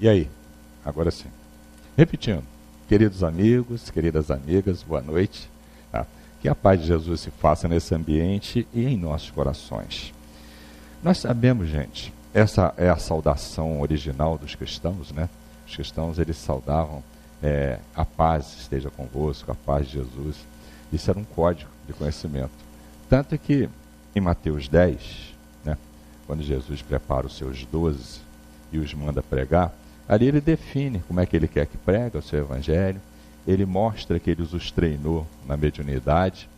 E aí? Agora sim. Repetindo, queridos amigos, queridas amigas, boa noite. Tá? Que a paz de Jesus se faça nesse ambiente e em nossos corações. Nós sabemos, gente, essa é a saudação original dos cristãos, né? Os cristãos, eles saudavam a paz esteja convosco, a paz de Jesus. Isso era um código de conhecimento. Tanto que em Mateus 10, né, quando Jesus prepara os seus 12 e os manda pregar, ali ele define como é que ele quer que pregue o seu evangelho, ele mostra que ele os treinou na mediunidade,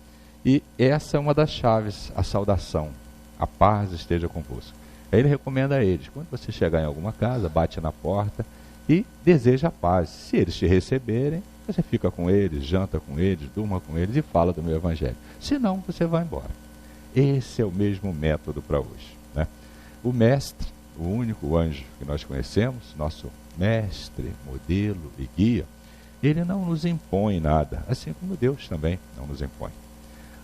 e essa é uma das chaves, a saudação, a paz esteja convosco. Aí ele recomenda a eles, quando você chegar em alguma casa, bate na porta e deseja a paz. Se eles te receberem, você fica com eles, janta com eles, durma com eles e fala do meu evangelho. Se não, você vai embora. Esse é o mesmo método para hoje, né? O mestre, o único anjo que nós conhecemos, nosso mestre, modelo e guia, ele não nos impõe nada, assim como Deus também não nos impõe.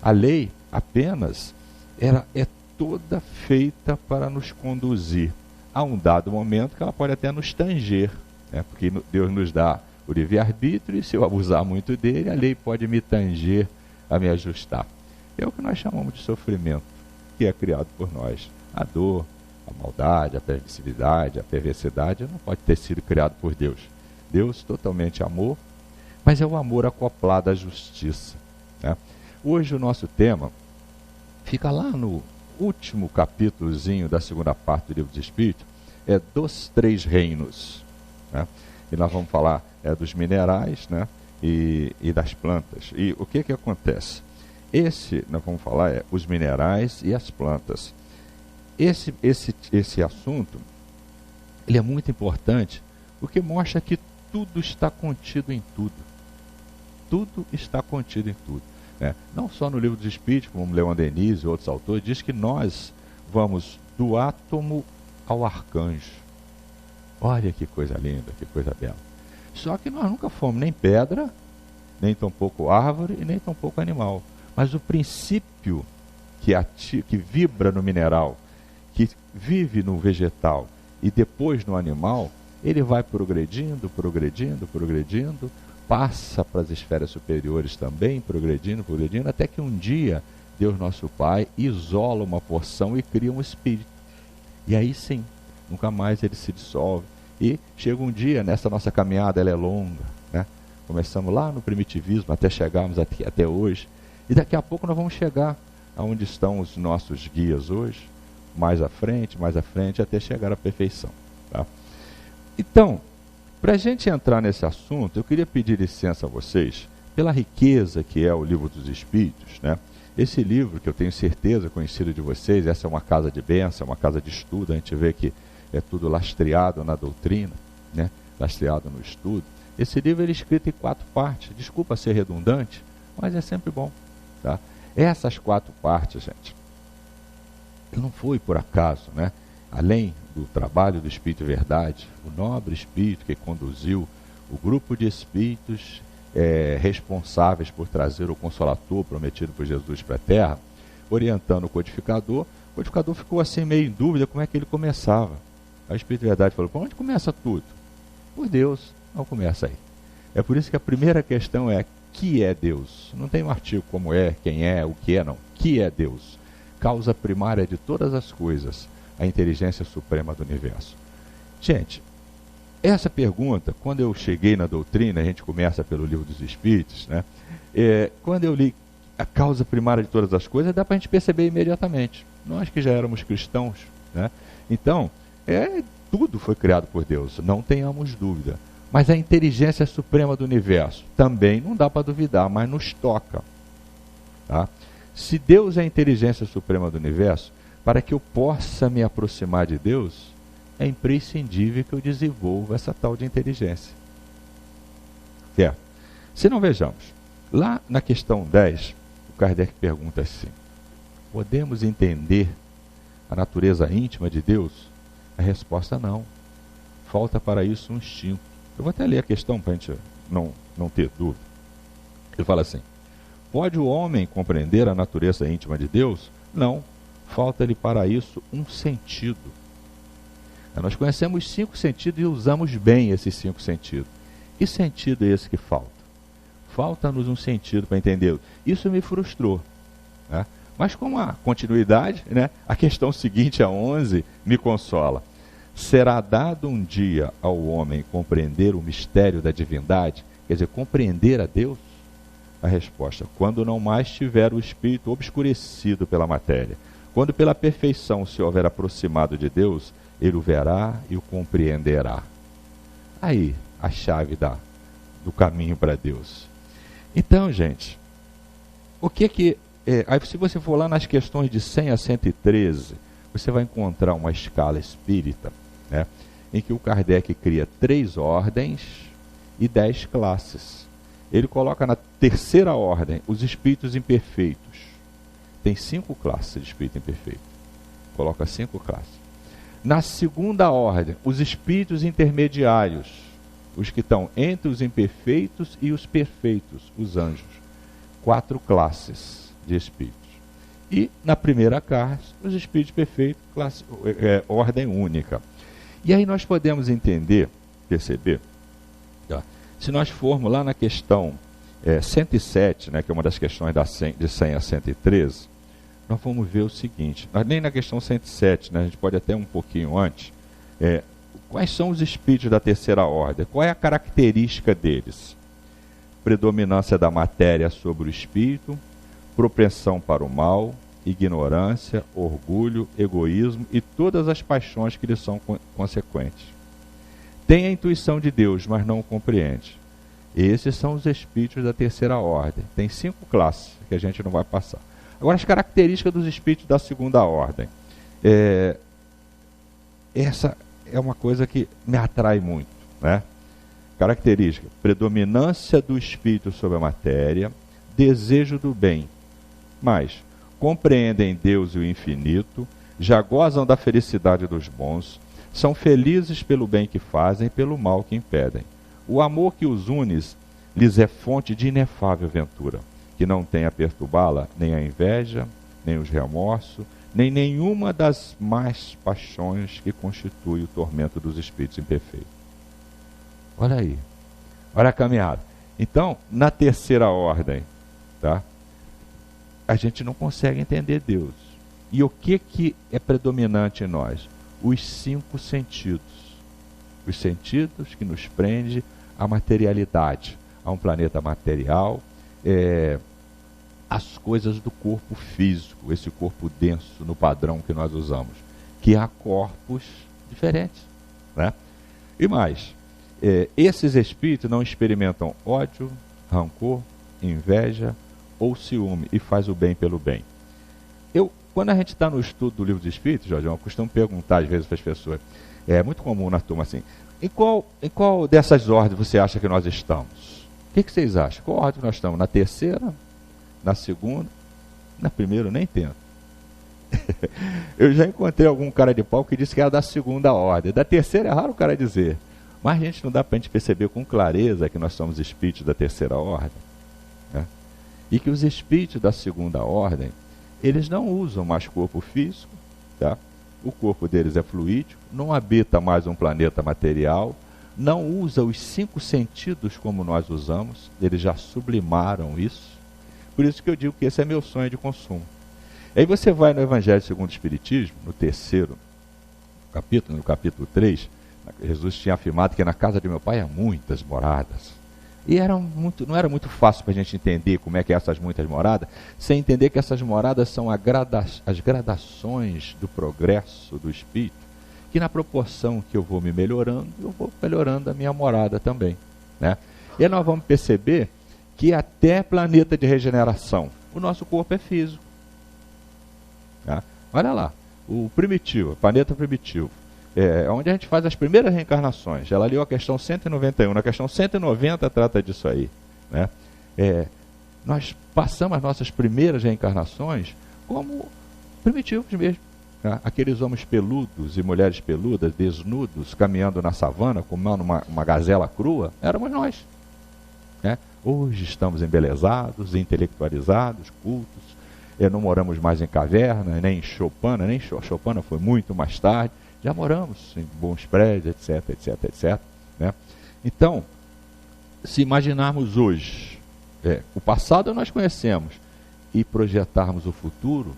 A lei apenas é toda feita para nos conduzir a um dado momento que ela pode até nos tanger, né? Porque Deus nos dá o livre-arbítrio e se eu abusar muito dele, a lei pode me tanger a me ajustar. É o que nós chamamos de sofrimento, que é criado por nós. A dor, a maldade, a permissividade, a perversidade não pode ter sido criado por Deus. Deus totalmente amor, mas é o amor acoplado à justiça, né? Hoje o nosso tema fica lá no último capítulozinho da segunda parte do Livro dos Espíritos, é dos três reinos, né? E nós vamos falar dos minerais, né? e das plantas. E o que acontece? Nós vamos falar os minerais e as plantas. Esse assunto, ele é muito importante, porque mostra que tudo está contido em tudo. Tudo está contido em tudo, né? Não só no Livro dos Espíritos, como Leon Denis e outros autores, diz que nós vamos do átomo ao arcanjo. Olha que coisa linda, que coisa bela. Só que nós nunca fomos nem pedra, nem tampouco árvore e nem tampouco animal. Mas o princípio que vibra no mineral, que vive no vegetal e depois no animal, ele vai progredindo, passa para as esferas superiores também, progredindo, até que um dia Deus nosso Pai isola uma porção e cria um espírito. E aí sim, nunca mais ele se dissolve. E chega um dia, nessa nossa caminhada, ela é longa, né? Começamos lá no primitivismo, até chegarmos até hoje. E daqui a pouco nós vamos chegar aonde estão os nossos guias hoje, mais à frente, até chegar à perfeição, tá? Então, para a gente entrar nesse assunto, eu queria pedir licença a vocês, pela riqueza que é o Livro dos Espíritos, né? Esse livro, que eu tenho certeza, conhecido de vocês, essa é uma casa de bênção, uma casa de estudo, a gente vê que é tudo lastreado na doutrina, né? Lastreado no estudo. Esse livro é escrito em 4 partes, desculpa ser redundante, mas é sempre bom, tá? Essas 4 partes, gente, não foi por acaso, né? Além do trabalho do Espírito Verdade, o nobre Espírito que conduziu o grupo de espíritos responsáveis por trazer o Consolador prometido por Jesus para a Terra, orientando o codificador ficou assim meio em dúvida como é que ele começava. A Espírito Verdade falou, por onde começa tudo? Por Deus, não começa aí. É por isso que a primeira questão é, que é Deus? Não tem um artigo como quem é, o que é, não. Que é Deus? Causa primária de todas as coisas, a inteligência suprema do universo. Gente, essa pergunta, quando eu cheguei na doutrina, a gente começa pelo Livro dos Espíritos, né? Quando eu li a causa primária de todas as coisas, dá para a gente perceber imediatamente. Nós que já éramos cristãos, né? Então, tudo foi criado por Deus, não tenhamos dúvida. Mas a inteligência suprema do universo também não dá para duvidar, mas nos toca, tá? Se Deus é a inteligência suprema do universo, para que eu possa me aproximar de Deus, é imprescindível que eu desenvolva essa tal de inteligência. Certo? Se não, vejamos, lá na questão 10, o Kardec pergunta assim, podemos entender a natureza íntima de Deus? A resposta não. Falta para isso um instinto. Eu vou até ler a questão para a gente não ter dúvida. Ele fala assim, pode o homem compreender a natureza íntima de Deus? Não. Falta-lhe para isso um sentido. Nós conhecemos os 5 sentidos e usamos bem esses 5 sentidos. Que sentido é esse que falta? Falta-nos um sentido para entender. Isso me frustrou, né? Mas com a continuidade, né, a questão seguinte, a 11, me consola. Será dado um dia ao homem compreender o mistério da divindade? Quer dizer, compreender a Deus? A resposta: quando não mais tiver o espírito obscurecido pela matéria. Quando pela perfeição se houver aproximado de Deus, ele o verá e o compreenderá. Aí, a chave do caminho para Deus. Então, gente, o que aí se você for lá nas questões de 100 a 113, você vai encontrar uma escala espírita, né, em que o Kardec cria 3 ordens e 10 classes. Ele coloca na terceira ordem os espíritos imperfeitos. Tem 5 classes de espírito imperfeito. Coloca 5 classes. Na segunda ordem, os espíritos intermediários, os que estão entre os imperfeitos e os perfeitos, os anjos. 4 classes de espíritos. E na primeira classe, os espíritos perfeitos, ordem única. E aí nós podemos entender, perceber, tá? Se nós formos lá na questão 107, né, que é uma das questões de 100 a 113, nós vamos ver o seguinte, nem na questão 107, né, a gente pode até um pouquinho antes, quais são os espíritos da terceira ordem? Qual é a característica deles? Predominância da matéria sobre o espírito, propensão para o mal, ignorância, orgulho, egoísmo e todas as paixões que lhe são consequentes. Tem a intuição de Deus, mas não o compreende. Esses são os espíritos da terceira ordem. Tem 5 classes que a gente não vai passar. Agora, as características dos espíritos da segunda ordem. Essa é uma coisa que me atrai muito, né? Característica: predominância do espírito sobre a matéria, desejo do bem, mas compreendem Deus e o infinito, já gozam da felicidade dos bons, são felizes pelo bem que fazem e pelo mal que impedem. O amor que os une lhes é fonte de inefável ventura, que não tem a perturbá-la nem a inveja, nem os remorsos, nem nenhuma das más paixões que constitui o tormento dos espíritos imperfeitos. Olha aí, olha a caminhada. Então, na terceira ordem, tá? A gente não consegue entender Deus. E o que é predominante em nós? Os 5 sentidos. Os sentidos que nos prendem à materialidade, a um planeta material, as coisas do corpo físico, esse corpo denso no padrão que nós usamos, que há corpos diferentes, né? E mais, esses espíritos não experimentam ódio, rancor, inveja ou ciúme e faz o bem pelo bem. Quando a gente está no estudo do livro dos Espíritos, Jorge, eu costumo perguntar às vezes para as pessoas, é muito comum na turma assim, em qual dessas ordens você acha que nós estamos? O que vocês acham? Qual ordem nós estamos? Na terceira? Na segunda? Na primeira eu nem tento. Eu já encontrei algum cara de pau que disse que era da segunda ordem. Da terceira é raro o cara dizer. Mas a gente não dá para a gente perceber com clareza que nós somos espíritos da terceira ordem, né? E que os espíritos da segunda ordem, eles não usam mais corpo físico, tá? O corpo deles é fluídico, não habita mais um planeta material, não usa os 5 sentidos como nós usamos, eles já sublimaram isso. Por isso que eu digo que esse é meu sonho de consumo. Aí você vai no Evangelho segundo o Espiritismo, no 3º capítulo, no capítulo 3, Jesus tinha afirmado que na casa de meu pai há muitas moradas. E não era muito fácil para a gente entender como é que é essas muitas moradas, sem entender que essas moradas são as gradações do progresso do espírito, que na proporção que eu vou me melhorando, eu vou melhorando a minha morada também, né? E aí nós vamos perceber que até planeta de regeneração, o nosso corpo é físico, tá? Olha lá, o primitivo, planeta primitivo, onde a gente faz as primeiras reencarnações. Ela leu a questão 191, na questão 190 trata disso aí, né? Nós passamos as nossas primeiras reencarnações como primitivos mesmo, né? Aqueles homens peludos e mulheres peludas, desnudos, caminhando na savana, comendo uma gazela crua, éramos nós, né? Hoje estamos embelezados, intelectualizados, cultos, não moramos mais em caverna, nem em choupana, Choupana foi muito mais tarde. Já moramos em bons prédios, etc, etc, etc. Né? Então, se imaginarmos hoje, o passado nós conhecemos, e projetarmos o futuro,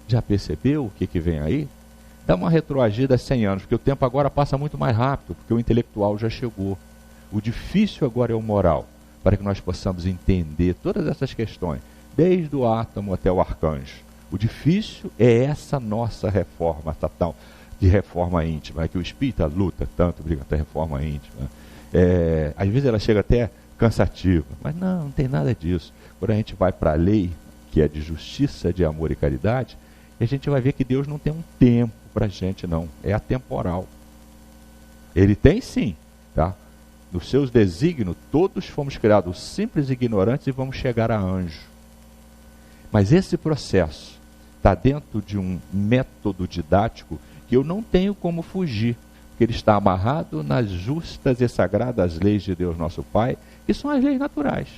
já percebeu o que vem aí? Dá uma retroagida a 100 anos, porque o tempo agora passa muito mais rápido, porque o intelectual já chegou. O difícil agora é o moral, para que nós possamos entender todas essas questões, desde o átomo até o arcanjo. O difícil é essa nossa reforma, essa tal de reforma íntima, que o espírita luta tanto, briga até reforma íntima. Às vezes ela chega até cansativa, mas não tem nada disso. Quando a gente vai para a lei, que é de justiça, de amor e caridade, e a gente vai ver que Deus não tem um tempo para a gente, não. É atemporal. Ele tem sim, tá? Nos seus desígnios, todos fomos criados simples e ignorantes e vamos chegar a anjo. Mas esse processo está dentro de um método didático que eu não tenho como fugir, porque ele está amarrado nas justas e sagradas leis de Deus nosso Pai, que são as leis naturais.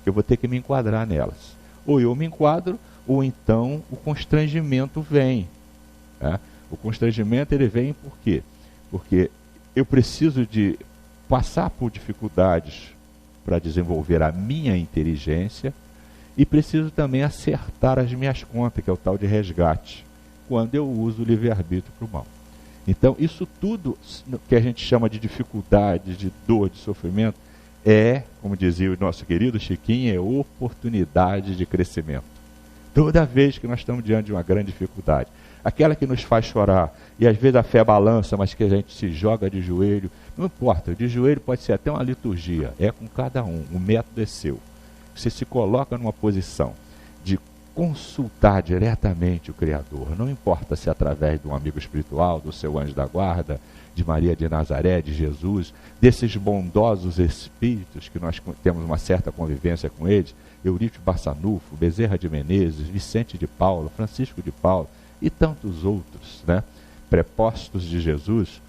Eu vou ter que me enquadrar nelas. Ou eu me enquadro, ou então o constrangimento vem. Tá? O constrangimento ele vem por quê? Porque eu preciso de passar por dificuldades para desenvolver a minha inteligência e preciso também acertar as minhas contas, que é o tal de resgate, quando eu uso o livre-arbítrio para o mal. Então, isso tudo que a gente chama de dificuldade, de dor, de sofrimento, como dizia o nosso querido Chiquinho, é oportunidade de crescimento. Toda vez que nós estamos diante de uma grande dificuldade, aquela que nos faz chorar, e às vezes a fé balança, mas que a gente se joga de joelho, não importa, de joelho pode ser até uma liturgia, é com cada um, o método é seu. Você se coloca numa posição de consultar diretamente o Criador, não importa se é através de um amigo espiritual, do seu anjo da guarda, de Maria de Nazaré, de Jesus, desses bondosos espíritos que nós temos uma certa convivência com eles, Eurípio Barçanufo, Bezerra de Menezes, Vicente de Paulo, Francisco de Paulo e tantos outros, né, prepostos de Jesus,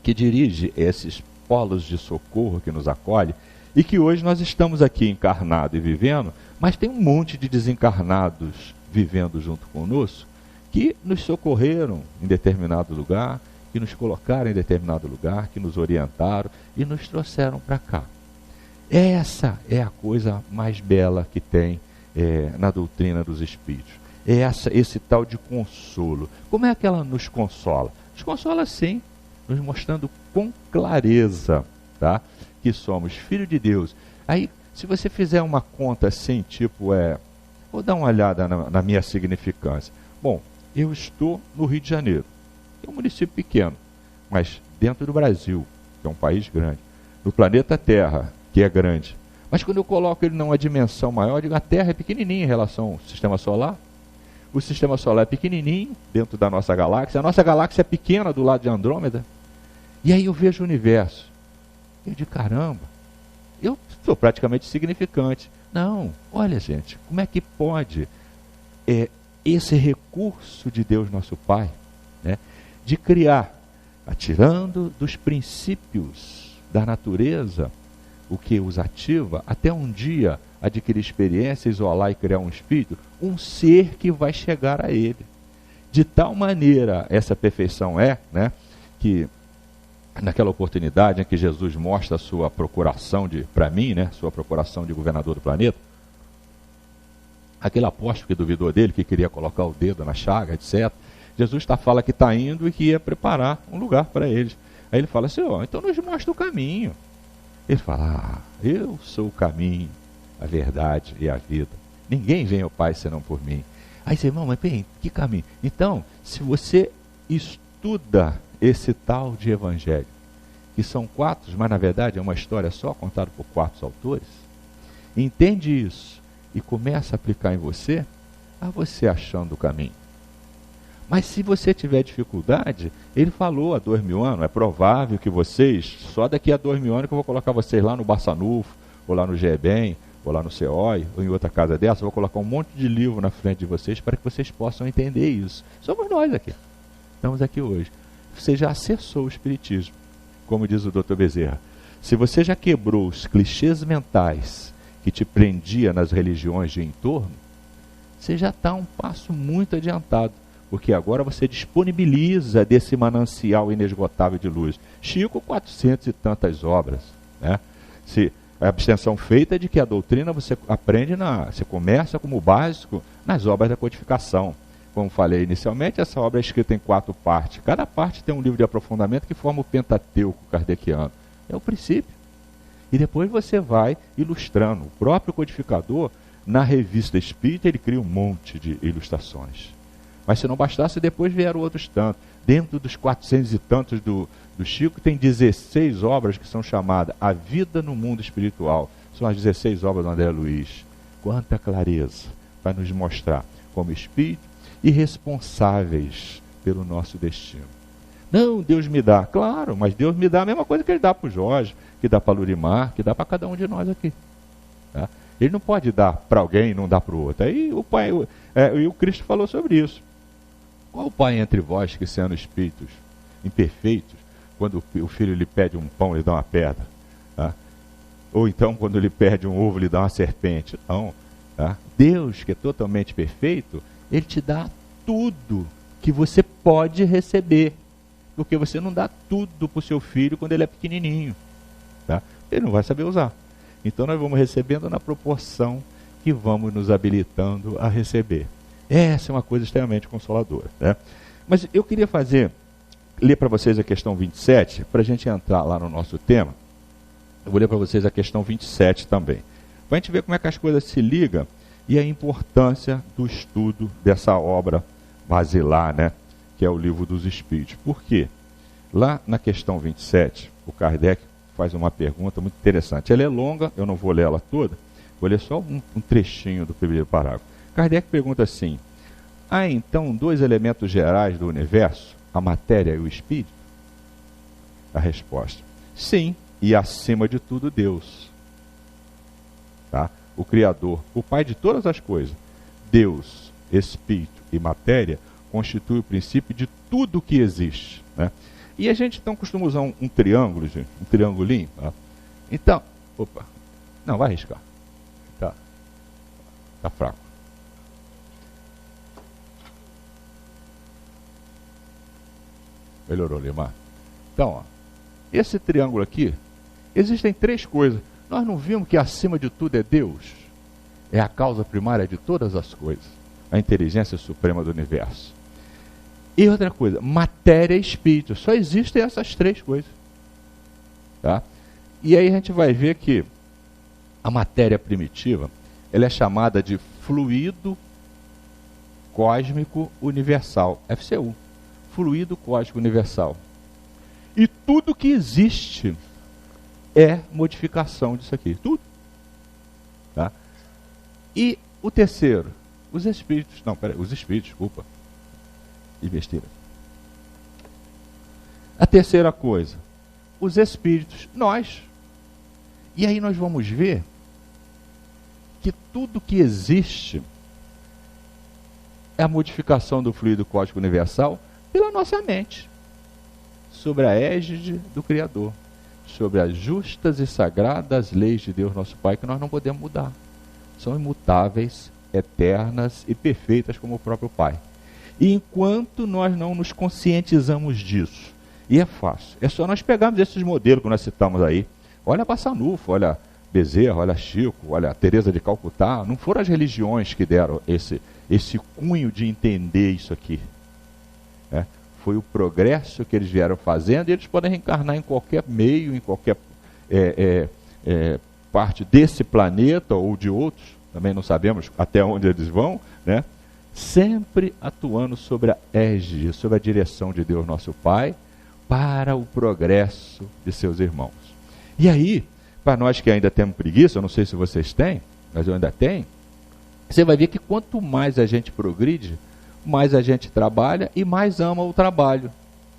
que dirige esses polos de socorro que nos acolhe e que hoje nós estamos aqui encarnados e vivendo, mas tem um monte de desencarnados vivendo junto conosco que nos socorreram em determinado lugar, que nos colocaram em determinado lugar, que nos orientaram e nos trouxeram para cá. Essa é a coisa mais bela que tem na doutrina dos Espíritos. Esse tal de consolo. Como é que ela nos consola? Nos consola sim, nos mostrando com clareza, tá? Que somos filhos de Deus. Aí, se você fizer uma conta assim, tipo, vou dar uma olhada na minha significância. Bom, eu estou no Rio de Janeiro. É um município pequeno, mas dentro do Brasil, que é um país grande. No planeta Terra, que é grande. Mas quando eu coloco ele numa dimensão maior, eu digo, a Terra é pequenininha em relação ao Sistema Solar. O Sistema Solar é pequenininho dentro da nossa galáxia. A nossa galáxia é pequena do lado de Andrômeda. E aí eu vejo o universo. Eu digo, caramba, eu sou praticamente insignificante. Não, olha gente, como é que pode esse recurso de Deus nosso Pai, né, de criar, atirando dos princípios da natureza, o que os ativa, até um dia adquirir experiência, isolar e criar um espírito, um ser que vai chegar a ele. De tal maneira essa perfeição né, que naquela oportunidade em que Jesus mostra a sua procuração para mim, né, sua procuração de governador do planeta, aquele apóstolo que duvidou dele, que queria colocar o dedo na chaga, etc. Jesus fala que está indo e que ia preparar um lugar para eles. Aí ele fala assim, então nos mostra o caminho. Ele fala, eu sou o caminho, a verdade e a vida. Ninguém vem ao Pai senão por mim. Aí você, irmão, mas bem, que caminho? Então, se você estuda esse tal de evangelho, que são 4, mas na verdade é uma história só, contada por 4 autores, entende isso e começa a aplicar em você, você achando o caminho. Mas se você tiver dificuldade, ele falou há 2000 anos, é provável que vocês, só daqui a 2000 anos que eu vou colocar vocês lá no Barçanufo, ou lá no GEBEM, ou lá no CEOI, ou em outra casa dessa, eu vou colocar um monte de livro na frente de vocês para que vocês possam entender isso. Somos nós aqui. Estamos aqui hoje. Você já acessou o Espiritismo, como diz o Dr. Bezerra. Se você já quebrou os clichês mentais que te prendia nas religiões de entorno, você já está um passo muito adiantado. porque agora você disponibiliza desse manancial inesgotável de luz. Chico, 400 e tantas obras, né? Se a abstenção feita é de que a doutrina você aprende, você começa como básico nas obras da codificação. Como falei inicialmente, essa obra é escrita em 4 partes. Cada parte tem um livro de aprofundamento que forma o Pentateuco kardeciano. É o princípio. E depois você vai ilustrando. O próprio codificador, na revista Espírita, ele cria um monte de ilustrações. Mas se não bastasse, depois vieram outros tantos. Dentro dos 400 e tantos do Chico, tem 16 obras que são chamadas A Vida no Mundo Espiritual. São as 16 obras do André Luiz. Quanta clareza para nos mostrar como espírito e responsáveis pelo nosso destino. Não, Deus me dá. Claro, mas Deus me dá a mesma coisa que Ele dá para o Jorge, que dá para Lurimar, que dá para cada um de nós aqui. Tá? Ele não pode dar para alguém e não dar para o outro. Aí o Pai, e o Cristo falou sobre isso. Qual o pai entre vós que, sendo espíritos imperfeitos, quando o filho lhe pede um pão, lhe dá uma pedra? Tá? Ou então, quando lhe pede um ovo, lhe dá uma serpente? Não. Tá? Deus, que é totalmente perfeito, Ele te dá tudo que você pode receber. Porque você não dá tudo para o seu filho quando ele é pequenininho. Tá? Ele não vai saber usar. Então nós vamos recebendo na proporção que vamos nos habilitando a receber. Essa é uma coisa extremamente consoladora. Né? Mas eu queria ler para vocês a questão 27, para a gente entrar lá no nosso tema. Eu vou ler para vocês a questão 27 também. Para a gente ver como é que as coisas se ligam e a importância do estudo dessa obra basilar, né? Que é o Livro dos Espíritos. Por quê? Lá na questão 27, o Kardec faz uma pergunta muito interessante. Ela é longa, eu não vou ler ela toda, vou ler só um trechinho do primeiro parágrafo. Kardec pergunta assim: há então 2 elementos gerais do universo, a matéria e o espírito? A resposta: sim, e acima de tudo Deus. Tá? O Criador, o Pai de todas as coisas. Deus, espírito e matéria constitui o princípio de tudo que existe. Né? E a gente então costuma usar um triângulo, gente, um triangulinho. Tá? Então, não, vai arriscar. Tá fraco. Melhorou, Limar. Então, ó, esse triângulo aqui, existem 3 coisas. Nós não vimos que acima de tudo é Deus? É a causa primária de todas as coisas. A inteligência suprema do universo. E outra coisa, matéria e espírito. Só existem essas 3 coisas. Tá? E aí a gente vai ver que a matéria primitiva, ela é chamada de fluido cósmico universal, FCU. Fluido cósmico universal. E tudo que existe é modificação disso aqui. Tudo. Tá? E o terceiro, os espíritos. Não, peraí, os espíritos, desculpa. E besteira. A terceira coisa, os espíritos, nós. E aí nós vamos ver que tudo que existe é a modificação do fluido cósmico universal pela nossa mente, sobre a égide do Criador, sobre as justas e sagradas leis de Deus nosso Pai, que nós não podemos mudar. São imutáveis, eternas e perfeitas como o próprio Pai. E enquanto nós não nos conscientizamos disso, e é fácil, é só nós pegarmos esses modelos que nós citamos aí, olha Bassanufo, olha Bezerra, olha Chico, olha Teresa de Calcutá, não foram as religiões que deram esse cunho de entender isso aqui. Foi o progresso que eles vieram fazendo, e eles podem reencarnar em qualquer meio, em qualquer parte desse planeta ou de outros, também não sabemos até onde eles vão, né? Sempre atuando sobre a égide, sobre a direção de Deus nosso Pai, para o progresso de seus irmãos. E aí, para nós que ainda temos preguiça, eu não sei se vocês têm, mas eu ainda tenho, você vai ver que quanto mais a gente progride, mais a gente trabalha e mais ama o trabalho.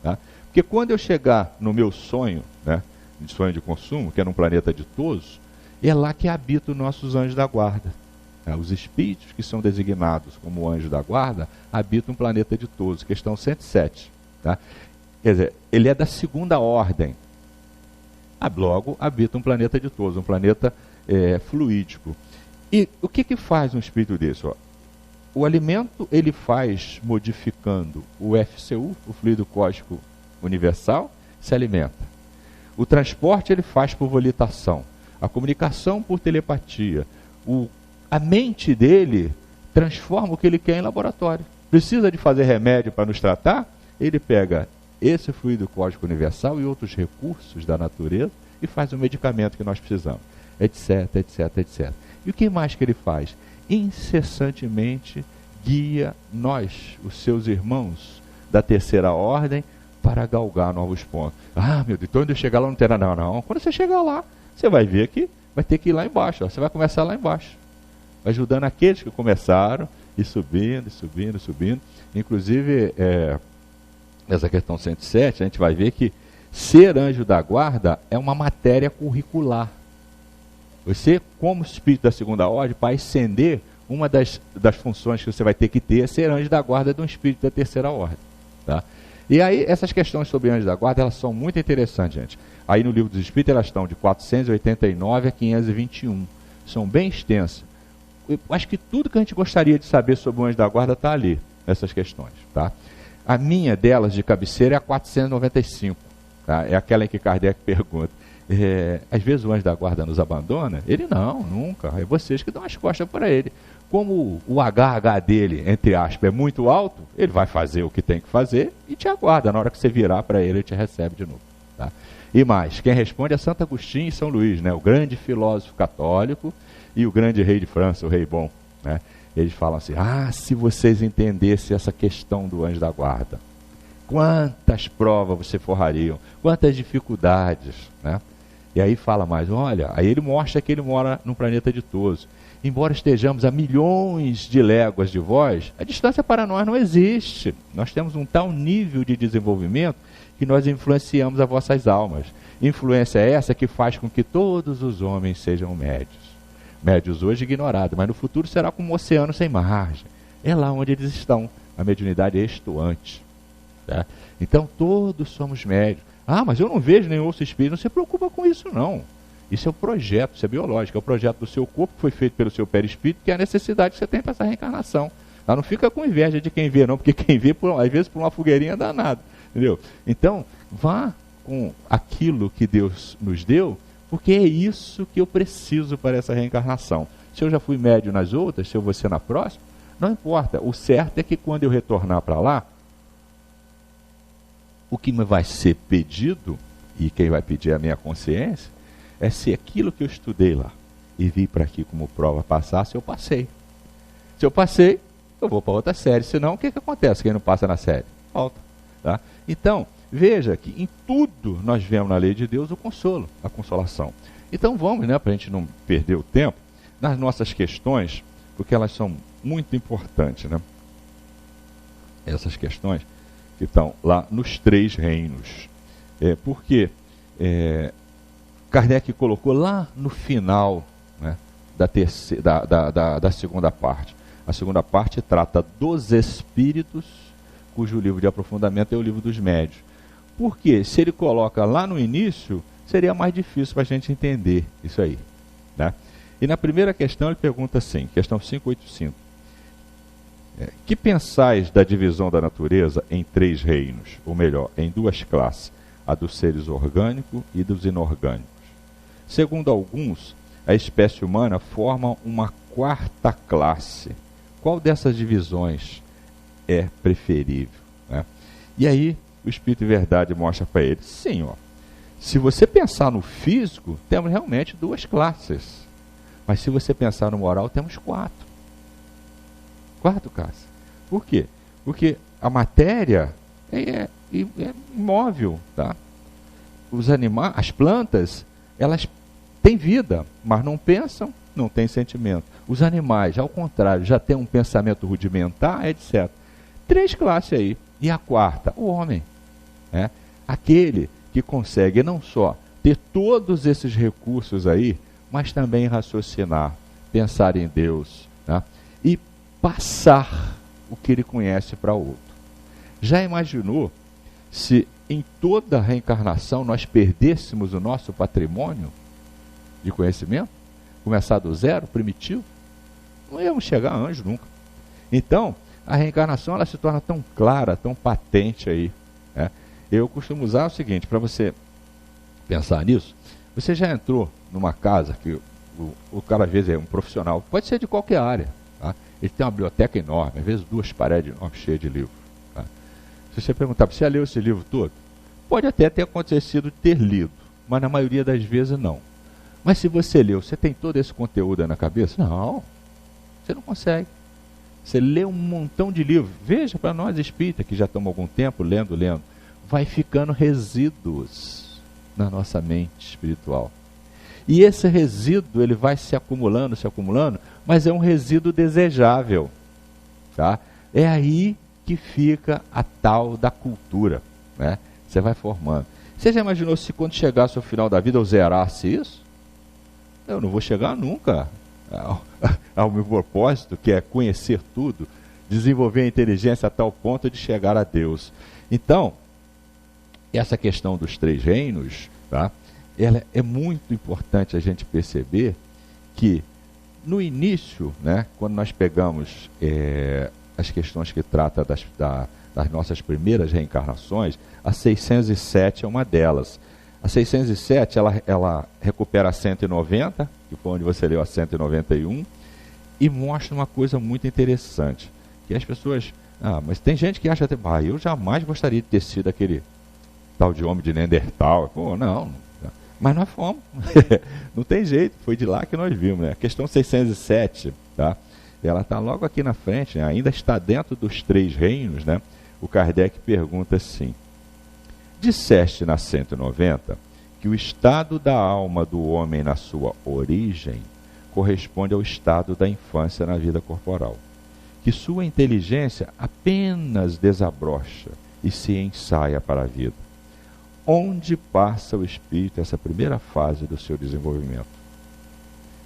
Tá? Porque quando eu chegar no meu sonho, né, de sonho de consumo, que é num planeta ditoso, é lá que habitam nossos anjos da guarda. Tá? Os espíritos que são designados como anjos da guarda habitam um planeta ditoso, questão 107. Tá? Quer dizer, ele é da 2ª ordem. Logo, habita um planeta ditoso, um planeta fluídico. E o que faz um espírito desse? Ó? o alimento ele faz modificando o FCU, o fluido cósmico universal, se alimenta. O transporte ele faz por volitação, a comunicação por telepatia. A mente dele transforma o que ele quer em laboratório. Precisa de fazer remédio para nos tratar? Ele pega esse fluido cósmico universal e outros recursos da natureza e faz o medicamento que nós precisamos, etc, etc, etc. E o que mais que ele faz? Incessantemente guia nós, os seus irmãos da terceira ordem, para galgar novos pontos. Ah, meu Deus, então quando eu chegar lá não terá não. Quando você chegar lá, você vai ver que vai ter que ir lá embaixo. Ó. Você vai começar lá embaixo. Vai ajudando aqueles que começaram, e subindo, e subindo, e subindo. Inclusive, nessa questão 107, a gente vai ver que ser anjo da guarda é uma matéria curricular. Você, como espírito da segunda ordem, para ascender, uma das funções que você vai ter que ter é ser anjo da guarda de um espírito da terceira ordem. Tá? E aí, essas questões sobre anjos da guarda, elas são muito interessantes, gente. Aí no livro dos Espíritos, elas estão de 489 a 521. São bem extensas. Eu acho que tudo que a gente gostaria de saber sobre o anjo da guarda está ali, nessas questões. Tá? A minha delas, de cabeceira, é a 495. Tá? É aquela em que Kardec pergunta. Às vezes o anjo da guarda nos abandona? Ele não, nunca. É vocês que dão as costas para ele. Como o HH dele, entre aspas, é muito alto, ele vai fazer o que tem que fazer e te aguarda. Na hora que você virar para ele, ele te recebe de novo. Tá? E mais, quem responde é Santo Agostinho e São Luís, né? O grande filósofo católico e o grande rei de França, o rei bom. Né? Eles falam assim, se vocês entendessem essa questão do anjo da guarda, quantas provas você forrariam, quantas dificuldades. Né? E aí fala mais, olha, aí ele mostra que ele mora num planeta ditoso. Embora estejamos a milhões de léguas de vós, a distância para nós não existe. Nós temos um tal nível de desenvolvimento que nós influenciamos as vossas almas. Influência essa que faz com que todos os homens sejam médios. Médios hoje ignorados, mas no futuro será como um oceano sem margem. É lá onde eles estão. A mediunidade é estuante. Tá? Então todos somos médios. Mas eu não vejo nem ouço espírito. Não se preocupa com isso não. Isso é o projeto, isso é biológico, é o projeto do seu corpo que foi feito pelo seu perispírito, que é a necessidade que você tem para essa reencarnação. Não fica com inveja de quem vê, não, porque quem vê, às vezes, por uma fogueirinha danada. Entendeu? Então, vá com aquilo que Deus nos deu, porque é isso que eu preciso para essa reencarnação. Se eu já fui médio nas outras, se eu vou ser na próxima, não importa. O certo é que quando eu retornar para lá, o que me vai ser pedido, e quem vai pedir é a minha consciência, é se aquilo que eu estudei lá e vi para aqui como prova passar, se eu passei. Se eu passei, eu vou para outra série. Senão, o que acontece quem não passa na série? Falta. Tá? Então, veja que em tudo nós vemos na lei de Deus o consolo, a consolação. Então vamos, né, para a gente não perder o tempo, nas nossas questões, porque elas são muito importantes. Né? Essas questões que estão lá nos 3 reinos. Porque Kardec colocou lá no final, né, da segunda parte. A segunda parte trata dos espíritos, cujo livro de aprofundamento é o livro dos médios. Porque se ele coloca lá no início, seria mais difícil para a gente entender isso aí. Né? E na primeira questão ele pergunta assim, questão 585. Que pensais da divisão da natureza em 3 reinos, ou melhor, em 2 classes, a dos seres orgânicos e dos inorgânicos? Segundo alguns, a espécie humana forma uma 4ª classe. Qual dessas divisões é preferível? Né? E aí, o Espírito de Verdade mostra para ele, sim, se você pensar no físico, temos realmente 2 classes. Mas se você pensar no moral, temos 4. 4 classes. Por quê? Porque a matéria é imóvel. Tá? Os animais, as plantas, elas têm vida, mas não pensam, não têm sentimento. Os animais, ao contrário, já têm um pensamento rudimentar, etc. 3 classes aí. E a 4ª, o homem. Né? Aquele que consegue não só ter todos esses recursos aí, mas também raciocinar, pensar em Deus, né? E passar o que ele conhece para o outro. Já imaginou se em toda reencarnação nós perdêssemos o nosso patrimônio de conhecimento? Começar do zero, primitivo? Não íamos chegar a anjo nunca. Então, a reencarnação ela se torna tão clara, tão patente aí, né? Eu costumo usar o seguinte, para você pensar nisso, você já entrou numa casa que o cara às vezes é um profissional, pode ser de qualquer área, tá? Ele tem uma biblioteca enorme, às vezes 2 paredes enormes cheias de livros, tá? Se você perguntar, você já leu esse livro todo? Pode até ter acontecido ter lido, mas na maioria das vezes não. Mas se você leu, você tem todo esse conteúdo aí na cabeça? Não, você não consegue. Você lê um montão de livros, veja para nós espíritas que já estamos há algum tempo lendo, vai ficando resíduos na nossa mente espiritual. E esse resíduo ele vai se acumulando, mas é um resíduo desejável, tá? É aí que fica a tal da cultura, né? Você vai formando. Você já imaginou se quando chegasse ao final da vida eu zerasse isso? Eu não vou chegar nunca ao meu propósito, que é conhecer tudo, desenvolver a inteligência a tal ponto de chegar a Deus. Então, essa questão dos 3 reinos, tá? Ela é muito importante a gente perceber que no início, né, quando nós pegamos as questões que trata das nossas primeiras reencarnações, a 607 é uma delas. A 607 ela recupera a 190, que foi onde você leu a 191, e mostra uma coisa muito interessante, que as pessoas, mas tem gente que acha até, eu jamais gostaria de ter sido aquele tal de homem de Neandertal. Pô, não, mas nós fomos. Não tem jeito, foi de lá que nós vimos, né? A questão 607, tá? Ela está logo aqui na frente, né? Ainda está dentro dos 3 reinos, né? O Kardec pergunta assim: disseste na 190 que o estado da alma do homem na sua origem corresponde ao estado da infância na vida corporal, que sua inteligência apenas desabrocha e se ensaia para a vida. Onde passa o espírito essa primeira fase do seu desenvolvimento?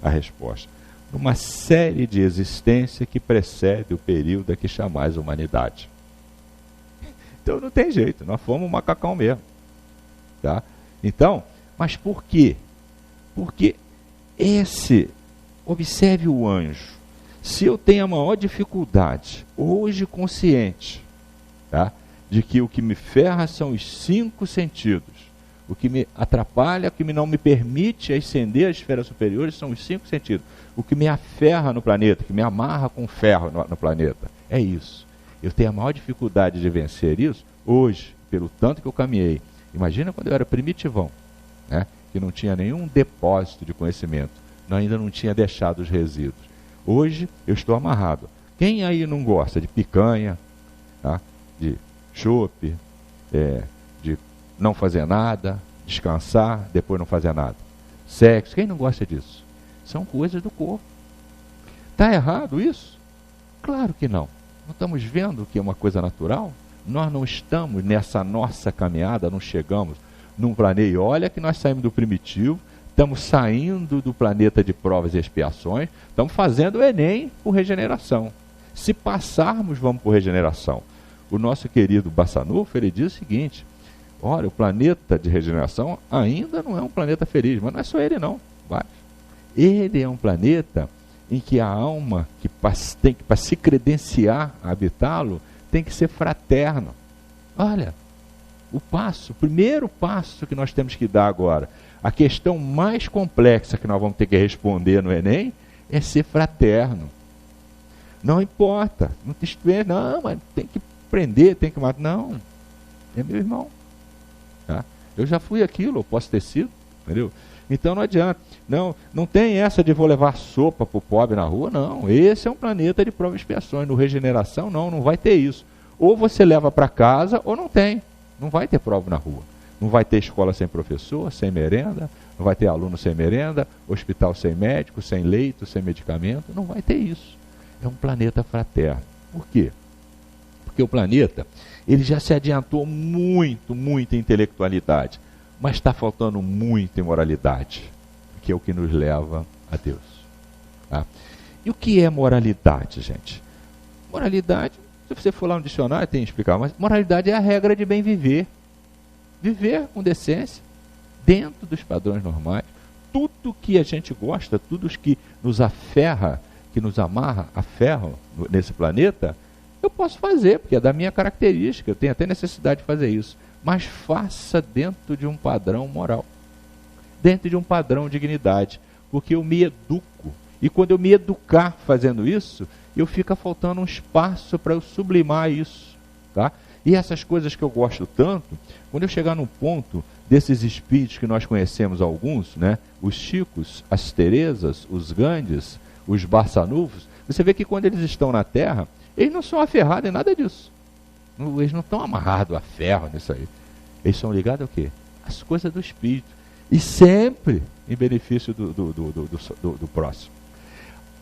A resposta: numa série de existência que precede o período a que chamais humanidade. Então não tem jeito, nós fomos um macacão mesmo, tá? Então, mas por quê? Porque observe o anjo. Se eu tenho a maior dificuldade, hoje consciente, tá, de que o que me ferra são os 5 sentidos, o que me atrapalha, o que não me permite ascender às esferas superiores são os 5 sentidos. O que me aferra no planeta, que me amarra com ferro no planeta, é isso. Eu tenho a maior dificuldade de vencer isso hoje, pelo tanto que eu caminhei. Imagina quando eu era primitivão, né, que não tinha nenhum depósito de conhecimento, ainda não tinha deixado os resíduos. Hoje eu estou amarrado. Quem aí não gosta de picanha, tá, de chope, de não fazer nada, descansar, depois não fazer nada? Sexo, quem não gosta disso? São coisas do corpo. Está errado isso? Claro que não. Não estamos vendo que é uma coisa natural? Nós não estamos nessa nossa caminhada, não chegamos num planeta. E olha que nós saímos do primitivo, estamos saindo do planeta de provas e expiações, estamos fazendo o Enem por regeneração. Se passarmos, vamos por regeneração. O nosso querido Bassanufo, ele diz o seguinte: olha, o planeta de regeneração ainda não é um planeta feliz, mas não é só ele não. Ele é um planeta em que a alma, para se credenciar a habitá-lo, tem que ser fraterno. Olha, o primeiro passo que nós temos que dar agora, a questão mais complexa que nós vamos ter que responder no Enem, é ser fraterno. Não importa, não, mas tem que prender, tem que matar. Não, é meu irmão. Tá? Eu já fui aquilo, eu posso ter sido, entendeu? Então não adianta. Não tem essa de vou levar sopa para o pobre na rua, não. Esse é um planeta de provas e expiações. No regeneração, não vai ter isso. Ou você leva para casa ou não tem. Não vai ter prova na rua. Não vai ter escola sem professor, sem merenda, não vai ter aluno sem merenda, hospital sem médico, sem leito, sem medicamento. Não vai ter isso. É um planeta fraterno. Por quê? Porque o planeta ele já se adiantou muito em intelectualidade, mas está faltando muito em moralidade, que é o que nos leva a Deus. Tá? E o que é moralidade, gente? Moralidade, se você for lá no dicionário, tem que explicar, mas moralidade é a regra de bem viver. Viver com decência, dentro dos padrões normais. Tudo que a gente gosta, tudo que nos aferra, que nos amarra a ferro nesse planeta, eu posso fazer, porque é da minha característica, eu tenho até necessidade de fazer isso. Mas faça dentro de um padrão moral, dentro de um padrão de dignidade, porque eu me educo. E quando eu me educar fazendo isso, eu fica faltando um espaço para eu sublimar isso, tá? E essas coisas que eu gosto tanto, quando eu chegar no ponto desses espíritos que nós conhecemos alguns, né? Os Chicos, as Terezas, os Gandhis, os Barçanufos, você vê que quando eles estão na Terra, eles não são aferrados em nada disso. Eles não estão amarrados a ferro nisso aí. Eles são ligados ao quê? As coisas do Espírito. E sempre em benefício do próximo.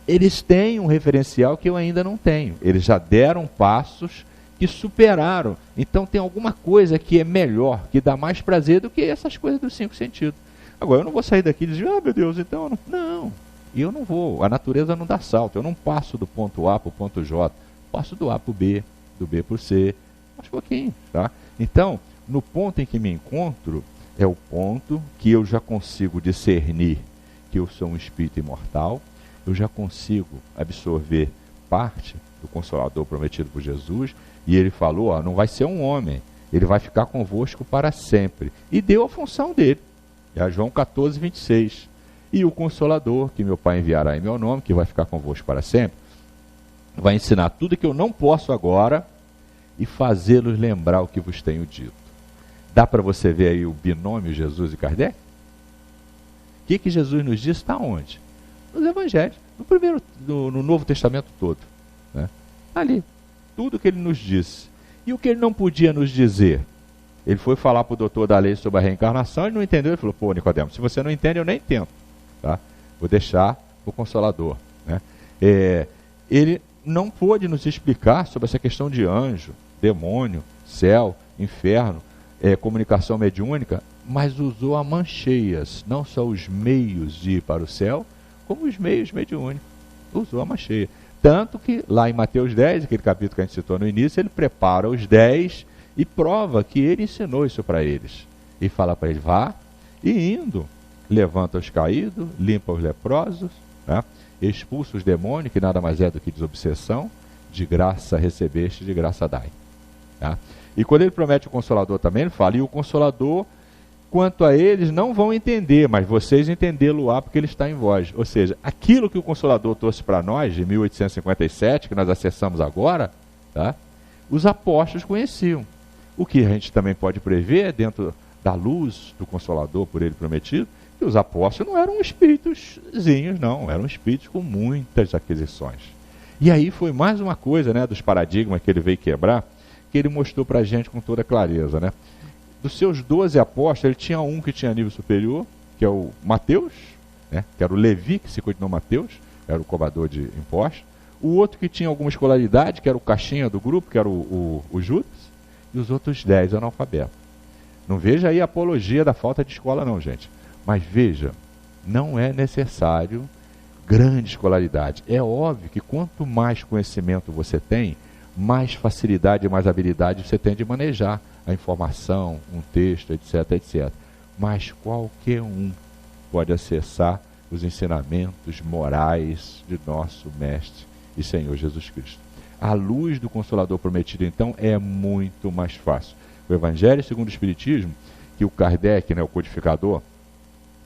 Eles têm um referencial que eu ainda não tenho. Eles já deram passos que superaram. Então tem alguma coisa que é melhor, que dá mais prazer do que essas coisas dos 5 sentidos. Agora, eu não vou sair daqui e dizer, meu Deus, então eu não... Não, eu não vou. A natureza não dá salto. Eu não passo do ponto A para o ponto J. Passo do A para o B, do B para o C. Aos pouquinhos, tá? Então, no ponto em que me encontro, é o ponto que eu já consigo discernir que eu sou um espírito imortal, eu já consigo absorver parte do Consolador prometido por Jesus, e ele falou, ó, não vai ser um homem, ele vai ficar convosco para sempre. E deu a função dele. É João 14, 26. E o Consolador, que meu Pai enviará em meu nome, que vai ficar convosco para sempre, vai ensinar tudo que eu não posso agora e fazê-los lembrar o que vos tenho dito. Dá para você ver aí o binômio Jesus e Kardec? O que Jesus nos diz? Está onde? Nos Evangelhos, no Novo Testamento todo, né? Ali, tudo que ele nos disse. E o que ele não podia nos dizer? Ele foi falar para o doutor da lei sobre a reencarnação, ele não entendeu, ele falou, pô, Nicodemo, se você não entende, eu nem entendo, tá? Vou deixar o Consolador, né? Ele não pôde nos explicar sobre essa questão de anjo, demônio, céu, inferno, comunicação mediúnica, mas usou a mancheias, não só os meios de ir para o céu, como os meios mediúnicos. Usou a mancheia. Tanto que lá em Mateus 10, aquele capítulo que a gente citou no início, ele prepara os 10 e prova que ele ensinou isso para eles. E fala para eles, vá, e indo, levanta os caídos, limpa os leprosos, né? Expulsa os demônios, que nada mais é do que desobsessão, de graça recebeste, de graça dai. Tá? E quando ele promete o Consolador também, ele fala, e o Consolador, quanto a eles, não vão entender, mas vocês entendê-lo-á porque ele está em vós. Ou seja, aquilo que o Consolador trouxe para nós, de 1857, que nós acessamos agora, tá? Os apóstolos conheciam. O que a gente também pode prever, dentro da luz do Consolador, por ele prometido, que os apóstolos não eram espíritozinhos, não, eram espíritos com muitas aquisições. E aí foi mais uma coisa, né, dos paradigmas que ele veio quebrar, que ele mostrou para a gente com toda clareza, né? Dos seus 12 apóstolos, ele tinha um que tinha nível superior, que é o Mateus, né, que era o Levi, que se continuou Mateus, era o cobrador de impostos. O outro que tinha alguma escolaridade, que era o caixinha do grupo, que era o Judas, e os outros 10 analfabetos. Não veja aí a apologia da falta de escola não, gente. Mas veja, não é necessário grande escolaridade. É óbvio que quanto mais conhecimento você tem, mais facilidade e mais habilidade você tem de manejar a informação, um texto, etc, etc. Mas qualquer um pode acessar os ensinamentos morais de nosso Mestre e Senhor Jesus Cristo. A luz do Consolador prometido, então, é muito mais fácil. O Evangelho segundo o Espiritismo, que o Kardec, né, o codificador,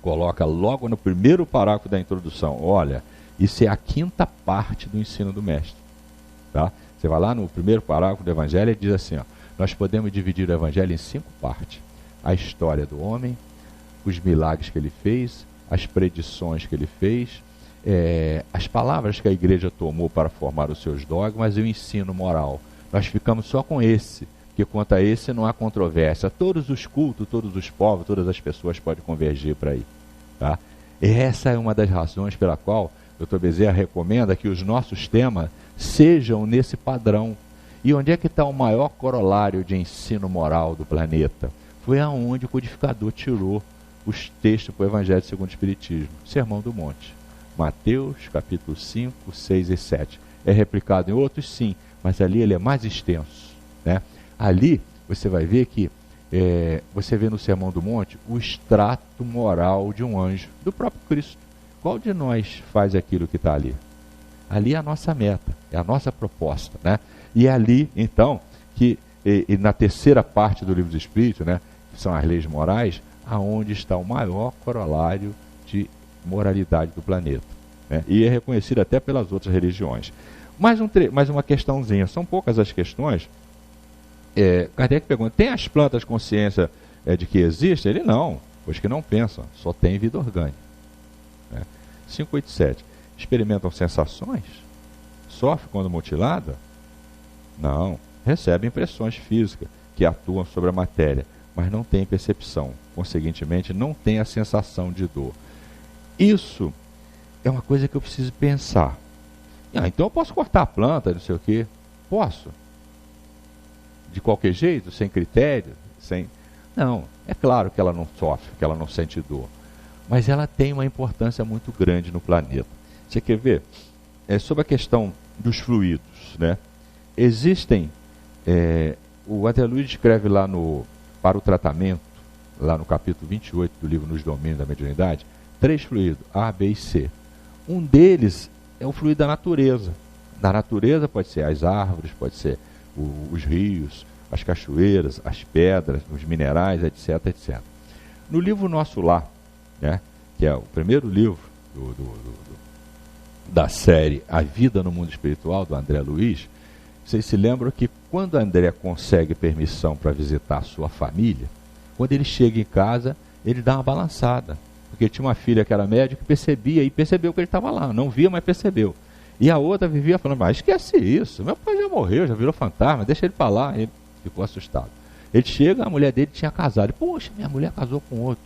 coloca logo no primeiro parágrafo da introdução, olha, isso é a 5ª parte do ensino do Mestre. Tá? Você vai lá no primeiro parágrafo do Evangelho e diz assim, ó, nós podemos dividir o Evangelho em 5 partes. A história do homem, os milagres que ele fez, as predições que ele fez, as palavras que a igreja tomou para formar os seus dogmas e o ensino moral. Nós ficamos só com esse, porque quanto a esse não há controvérsia. Todos os cultos, todos os povos, todas as pessoas podem convergir para aí. Tá? Essa é uma das razões pela qual o Dr. Bezerra recomenda que os nossos temas sejam nesse padrão. E onde é que está o maior corolário de ensino moral do planeta? Foi aonde o codificador tirou os textos para o Evangelho segundo o Espiritismo. Sermão do Monte. Mateus, capítulo 5, 6 e 7. É replicado em outros, sim, mas ali ele é mais extenso, né? Ali você vai ver que, você vê no Sermão do Monte, o extrato moral de um anjo, do próprio Cristo. Qual de nós faz aquilo que está ali? Ali é a nossa meta, é a nossa proposta, né? E é ali, então, que e na terceira parte do Livro dos Espíritos, né, que são as leis morais, aonde está o maior corolário de moralidade do planeta, né? E é reconhecido até pelas outras religiões. Mais uma questãozinha, são poucas as questões. Kardec pergunta, tem as plantas consciência de que existem? Ele não, pois que não pensam, só tem vida orgânica, né? 587. Experimentam sensações? Sofre quando mutilada? Não. Recebe impressões físicas que atuam sobre a matéria, mas não tem percepção. Conseguintemente, não tem a sensação de dor. Isso é uma coisa que eu preciso pensar. Então eu posso cortar a planta, não sei o quê. Posso. De qualquer jeito, sem critério, sem... Não, é claro que ela não sofre, que ela não sente dor. Mas ela tem uma importância muito grande no planeta. Você quer ver? Sobre a questão dos fluidos, né? Existem, o André Luiz escreve lá para o tratamento, lá no capítulo 28 do livro Nos Domínios da Mediunidade, 3 fluidos, A, B e C. Um deles é o fluido da natureza. Da natureza pode ser as árvores, pode ser os rios, as cachoeiras, as pedras, os minerais, etc, etc. No livro Nosso Lar, né, que é o primeiro livro da série A Vida no Mundo Espiritual, do André Luiz, vocês se lembram que quando André consegue permissão para visitar a sua família, quando ele chega em casa, ele dá uma balançada. Porque tinha uma filha que era médica que percebia e percebeu que ele estava lá. Não via, mas percebeu. E a outra vivia falando, mas esquece isso, meu pai já morreu, já virou fantasma, deixa ele para lá. Ele ficou assustado. Ele chega, a mulher dele tinha casado. Poxa, minha mulher casou com outro.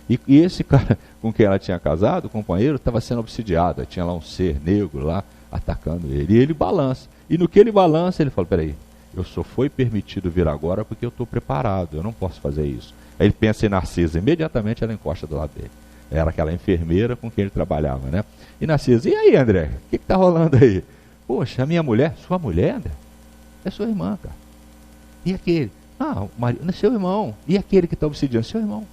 E esse cara com quem ela tinha casado, o companheiro, estava sendo obsidiado. Tinha lá um ser negro lá atacando ele. E ele balança. E no que ele balança, ele fala, peraí, eu só foi permitido vir agora porque eu estou preparado, eu não posso fazer isso. Aí ele pensa em Narcisa, imediatamente ela encosta do lado dele. Era aquela enfermeira com quem ele trabalhava, né? E Narcisa, e aí, André, o que está rolando aí? Poxa, a minha mulher, sua mulher, André? É sua irmã, cara. E aquele? Ah, o marido, seu irmão. E aquele que está obsidiando? Seu irmão.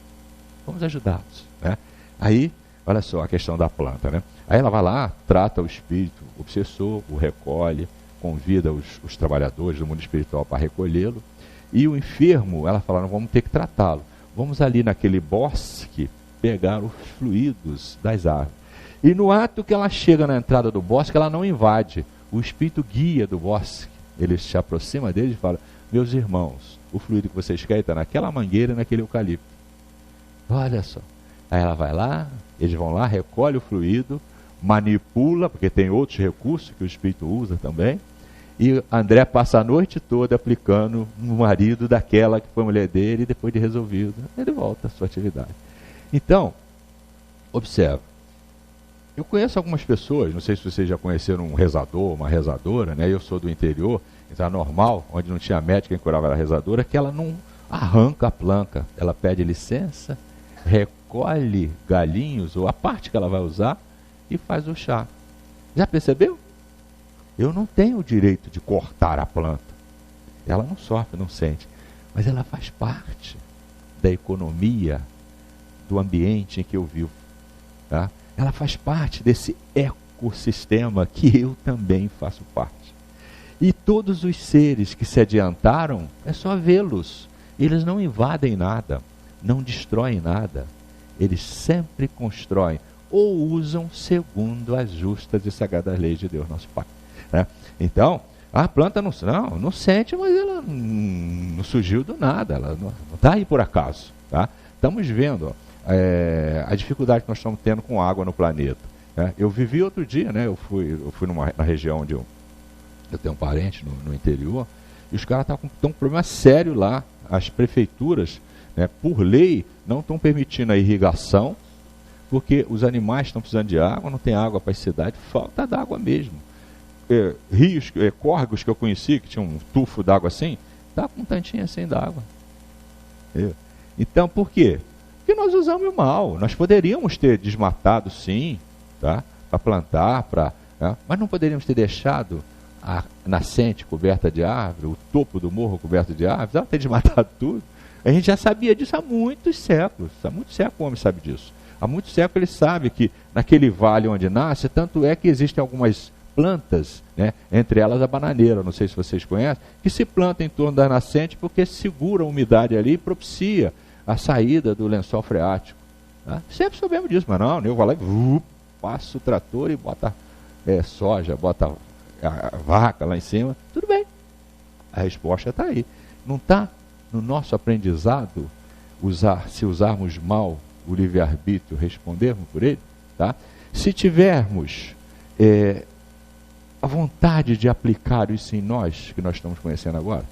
Vamos ajudá-los, né? Aí, olha só a questão da planta, né? Aí ela vai lá, trata o espírito obsessor, o recolhe, convida os trabalhadores do mundo espiritual para recolhê-lo. E o enfermo, ela fala, não, vamos ter que tratá-lo. Vamos ali naquele bosque pegar os fluidos das árvores. E no ato que ela chega na entrada do bosque, ela não invade. O espírito guia do bosque. Ele se aproxima deles e fala, meus irmãos, o fluido que vocês querem está naquela mangueira e naquele eucalipto. Olha só. Aí ela vai lá, eles vão lá, recolhe o fluido, manipula, porque tem outros recursos que o espírito usa também. E André passa a noite toda aplicando no marido daquela que foi mulher dele, e depois de resolvido, ele volta à sua atividade. Então, observa. Eu conheço algumas pessoas, não sei se vocês já conheceram um rezador, uma rezadora, né? Eu sou do interior, então é normal, onde não tinha médica, quem curava era a rezadora, que ela não arranca a planta, ela pede licença, recolhe galinhos, ou a parte que ela vai usar, e faz o chá. Já percebeu? Eu não tenho o direito de cortar a planta. Ela não sofre, não sente. Mas ela faz parte da economia, do ambiente em que eu vivo. Tá? Ela faz parte desse ecossistema que eu também faço parte. E todos os seres que se adiantaram, é só vê-los. Eles não invadem nada, não destroem nada. Eles sempre constroem ou usam segundo as justas e sagradas leis de Deus, nosso Pai. Né? Então, a planta não sente, mas ela não surgiu do nada, ela não está aí por acaso. Tá? Estamos vendo a dificuldade que nós estamos tendo com água no planeta. Né? Eu vivi outro dia, né? Eu fui na região onde eu tenho um parente no interior, e os caras estão com um problema sério lá. As prefeituras, né, por lei, não estão permitindo a irrigação, porque os animais estão precisando de água, não tem água para a cidade, falta d'água mesmo. Rios, córregos que eu conheci, que tinha um tufo d'água assim, está com um tantinho assim d'água. Então, por quê? Porque nós usamos mal. Nós poderíamos ter desmatado, sim, tá? Para plantar, mas não poderíamos ter deixado a nascente coberta de árvore, o topo do morro coberto de árvores, ela ter desmatado tudo. A gente já sabia disso há muitos séculos. Há muitos séculos o homem sabe disso. Há muitos séculos ele sabe que naquele vale onde nasce, tanto é que existem algumas plantas, né, entre elas a bananeira, não sei se vocês conhecem, que se planta em torno da nascente porque segura a umidade ali e propicia a saída do lençol freático. Tá? Sempre soubemos disso, mas não, eu vou lá e passa o trator e bota soja, bota a vaca lá em cima, tudo bem. A resposta está aí. Não está no nosso aprendizado se usarmos mal o livre-arbítrio, respondermos por ele? Tá? Se tivermos a vontade de aplicar isso em nós, que nós estamos conhecendo agora,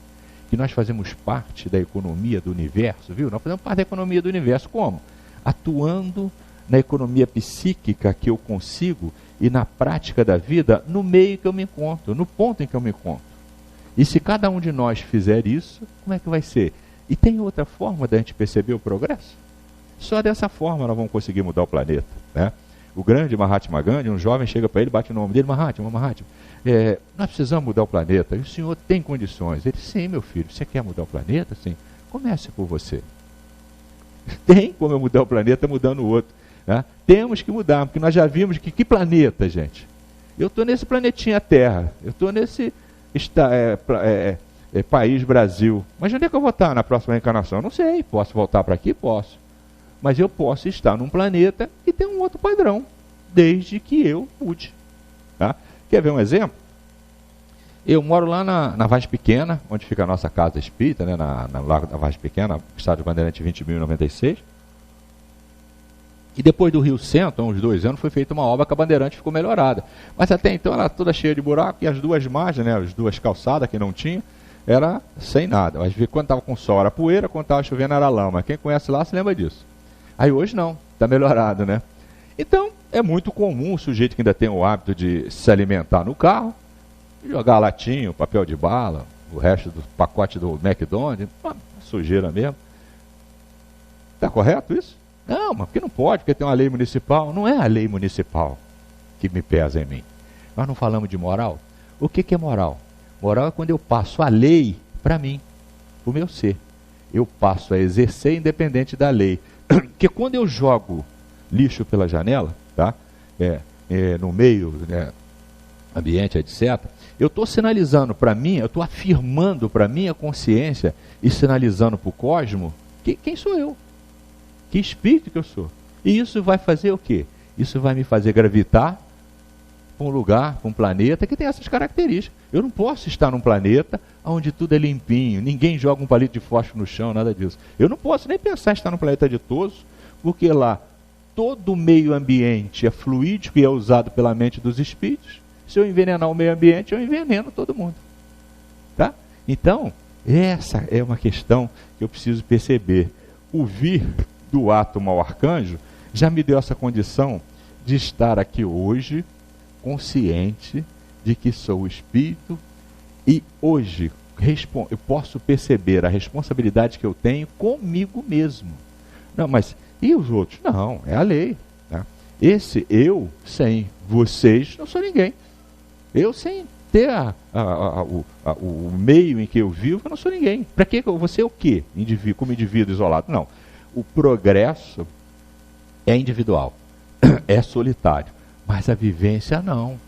que nós fazemos parte da economia do universo, viu? Nós fazemos parte da economia do universo como? Atuando na economia psíquica que eu consigo e na prática da vida no meio que eu me encontro, no ponto em que eu me encontro. E se cada um de nós fizer isso, como é que vai ser? E tem outra forma da gente perceber o progresso? Só dessa forma nós vamos conseguir mudar o planeta, né? O grande Mahatma Gandhi, um jovem chega para ele, bate no nome dele, Mahatma, nós precisamos mudar o planeta, e o senhor tem condições? Ele, sim, meu filho, você quer mudar o planeta? Sim. Comece por você. Tem como eu mudar o planeta mudando o outro. Né? Temos que mudar, porque nós já vimos que planeta, gente? Eu estou nesse planetinha Terra, eu estou nesse país Brasil, mas onde é que eu vou estar na próxima reencarnação? Não sei, posso voltar para aqui? Posso. Mas eu posso estar num planeta que tem um outro padrão, desde que eu mude. Tá? Quer ver um exemplo? Eu moro lá na Vaz Pequena, onde fica a nossa casa espírita, né, no Lago da Vaz Pequena, estado de Bandeirante 20.096. E depois do Rio Centro, há uns 2 anos, foi feita uma obra que a Bandeirante ficou melhorada. Mas até então ela era toda cheia de buraco, e as duas margens, né, as duas calçadas que não tinha, era sem nada. Mas quando estava com sol era poeira, quando estava chovendo era lama. Quem conhece lá se lembra disso. Aí hoje não, está melhorado, né? Então, é muito comum o sujeito que ainda tem o hábito de se alimentar no carro, jogar latinha, papel de bala, o resto do pacote do McDonald's, uma sujeira mesmo. Está correto isso? Não, mas porque não pode, porque tem uma lei municipal. Não é a lei municipal que me pesa em mim. Nós não falamos de moral? O que é moral? Moral é quando eu passo a lei para mim, para o meu ser. Eu passo a exercer independente da lei. Porque quando eu jogo lixo pela janela, tá? No meio, né, ambiente, etc., eu estou sinalizando para mim, eu estou afirmando para minha consciência e sinalizando para o cosmos quem sou eu, que espírito que eu sou. E isso vai fazer o quê? Isso vai me fazer gravitar para um lugar, para um planeta que tem essas características. Eu não posso estar num planeta onde tudo é limpinho, ninguém joga um palito de fósforo no chão, nada disso. Eu não posso nem pensar em estar num planeta ditoso, porque lá todo o meio ambiente é fluídico e é usado pela mente dos espíritos. Se eu envenenar o meio ambiente, eu enveneno todo mundo. Tá? Então, essa é uma questão que eu preciso perceber. O vir do átomo ao arcanjo já me deu essa condição de estar aqui hoje consciente de que sou o espírito e hoje eu posso perceber a responsabilidade que eu tenho comigo mesmo. Não, mas e os outros? Não, é a lei. Tá? Esse eu, sem vocês, não sou ninguém. Eu, sem ter o meio em que eu vivo, eu não sou ninguém. Para que eu vou ser o quê? Como indivíduo isolado? Não. O progresso é individual, é solitário. Mas a vivência não.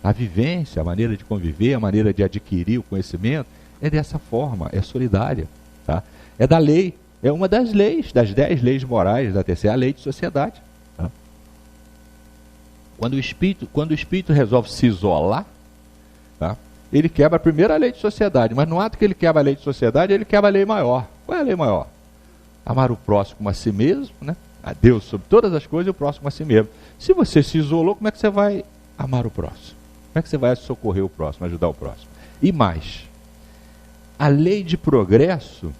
A vivência, a maneira de conviver, a maneira de adquirir o conhecimento, é dessa forma, é solidária. Tá? É da lei, é uma das leis, das 10 leis morais da terceira, a lei de sociedade. Tá? Quando o espírito resolve se isolar, tá? Ele quebra a primeira lei de sociedade, mas no ato que ele quebra a lei de sociedade, ele quebra a lei maior. Qual é a lei maior? Amar o próximo como a si mesmo, né? A Deus sobre todas as coisas e o próximo a si mesmo. Se você se isolou, como é que você vai amar o próximo? Como é que você vai socorrer o próximo, ajudar o próximo? E mais, a lei de progresso,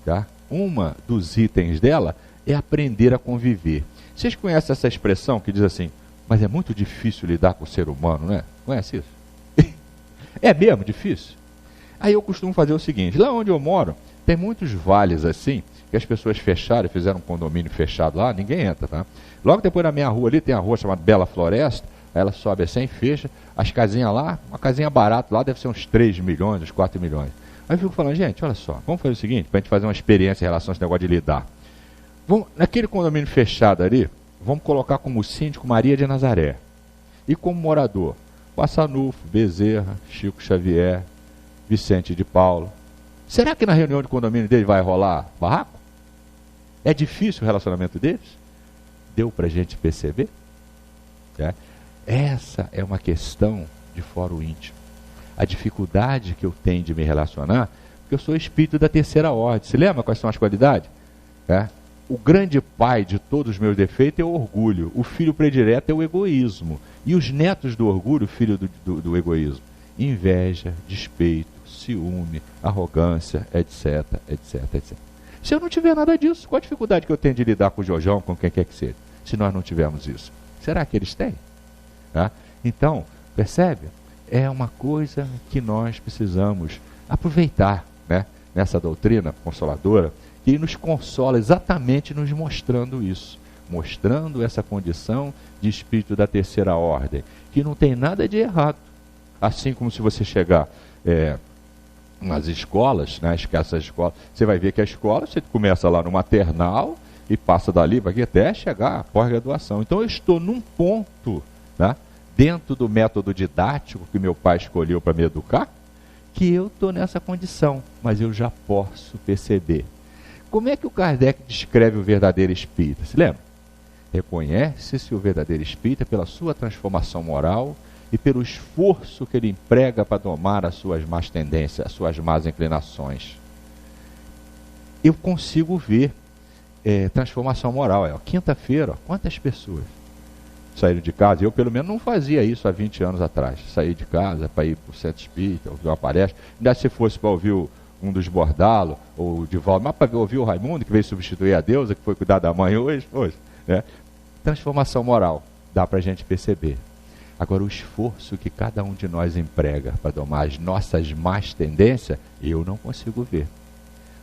tá? Uma dos itens dela é aprender a conviver. Vocês conhecem essa expressão que diz assim, mas é muito difícil lidar com o ser humano, não é? Conhece isso? É mesmo difícil? Aí eu costumo fazer o seguinte, lá onde eu moro, tem muitos vales assim, que as pessoas fecharam, fizeram um condomínio fechado lá, ninguém entra, tá? Logo depois na minha rua ali, tem a rua chamada Bela Floresta, aí ela sobe assim, fecha, as casinhas lá, uma casinha barata lá, deve ser uns 3 milhões, uns 4 milhões. Aí eu fico falando, gente, olha só, vamos fazer o seguinte, para a gente fazer uma experiência em relação a esse negócio de lidar. Naquele condomínio fechado ali, vamos colocar como síndico Maria de Nazaré. E como morador, Passanufo, Bezerra, Chico Xavier, Vicente de Paulo. Será que na reunião de condomínio dele vai rolar barraco? É difícil o relacionamento deles? Deu para a gente perceber? Essa é uma questão de fórum íntimo. A dificuldade que eu tenho de me relacionar, porque eu sou espírito da terceira ordem. Se lembra quais são as qualidades? O grande pai de todos os meus defeitos é o orgulho. O filho predileto é o egoísmo. E os netos do orgulho, filho do egoísmo? Inveja, despeito, ciúme, arrogância, etc, etc, etc. Se eu não tiver nada disso, qual a dificuldade que eu tenho de lidar com o Jojão, com quem quer que seja? Se nós não tivermos isso. Será que eles têm? Então, percebe? É uma coisa que nós precisamos aproveitar, nessa doutrina consoladora, que nos consola exatamente nos mostrando isso, mostrando essa condição de espírito da terceira ordem, que não tem nada de errado. Assim como se você chegar nas escolas, essas escolas, você vai ver que a escola, você começa lá no maternal e passa dali para aqui até chegar à pós-graduação. Então eu estou num ponto, dentro do método didático que meu pai escolheu para me educar, que eu estou nessa condição, mas eu já posso perceber. Como é que o Kardec descreve o verdadeiro espírita? Se lembra? Reconhece-se o verdadeiro espírita pela sua transformação moral e pelo esforço que ele emprega para domar as suas más tendências, as suas más inclinações. Eu consigo ver transformação moral. Quinta-feira, quantas pessoas saíram de casa? Eu, pelo menos, não fazia isso há 20 anos atrás. Saí de casa para ir para o centro espírita, ouvir uma palestra. Ainda se fosse para ouvir um dos Bordalo, ou o Divaldo, mas para ouvir o Raimundo, que veio substituir a deusa, que foi cuidar da mãe hoje. Transformação moral, dá para a gente perceber. Agora, o esforço que cada um de nós emprega para domar as nossas más tendências, eu não consigo ver.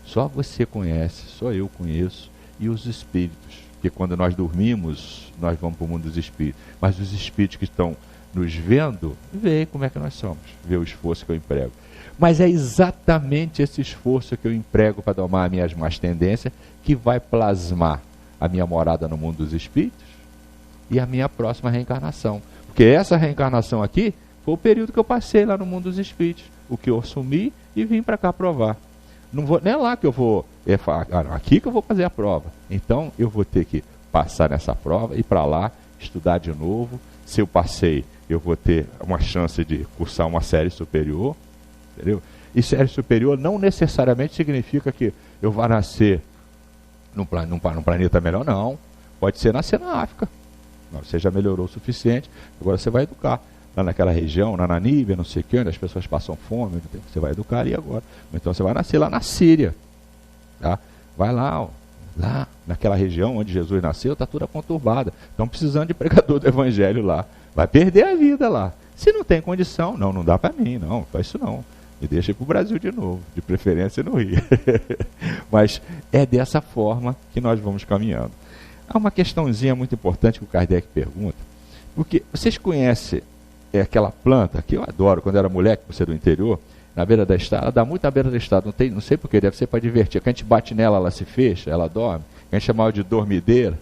Só você conhece, só eu conheço, e os espíritos, que quando nós dormimos, nós vamos para o mundo dos espíritos. Mas os espíritos que estão nos vendo, veem como é que nós somos, vê o esforço que eu emprego. Mas é exatamente esse esforço que eu emprego para domar as minhas más tendências que vai plasmar a minha morada no mundo dos espíritos e a minha próxima reencarnação. Porque essa reencarnação aqui foi o período que eu passei lá no mundo dos espíritos, o que eu assumi e vim para cá provar. Não é lá que eu vou, aqui que eu vou fazer a prova. Então eu vou ter que passar nessa prova, ir para lá, estudar de novo. Se eu passei, eu vou ter uma chance de cursar uma série superior. Entendeu? E série superior não necessariamente significa que eu vá nascer num planeta melhor, não. Pode ser nascer na África. Você já melhorou o suficiente, agora você vai educar. Lá naquela região, na Namíbia, não sei o que, onde as pessoas passam fome, você vai educar ali agora. Então você vai nascer lá na Síria. Vai lá, lá naquela região onde Jesus nasceu, está tudo conturbada. Estão precisando de pregador do evangelho lá. Vai perder a vida lá. Se não tem condição, não dá para mim, não faz isso não. Me deixa ir para o Brasil de novo, de preferência no Rio. Mas é dessa forma que nós vamos caminhando. Há uma questãozinha muito importante que o Kardec pergunta, porque vocês conhecem aquela planta que eu adoro, quando era moleque, por ser do interior, na beira da estrada, ela dá muito na beira da estrada, não sei porquê, deve ser para divertir. Quando a gente bate nela, ela se fecha, ela dorme, a gente chamava de dormideira.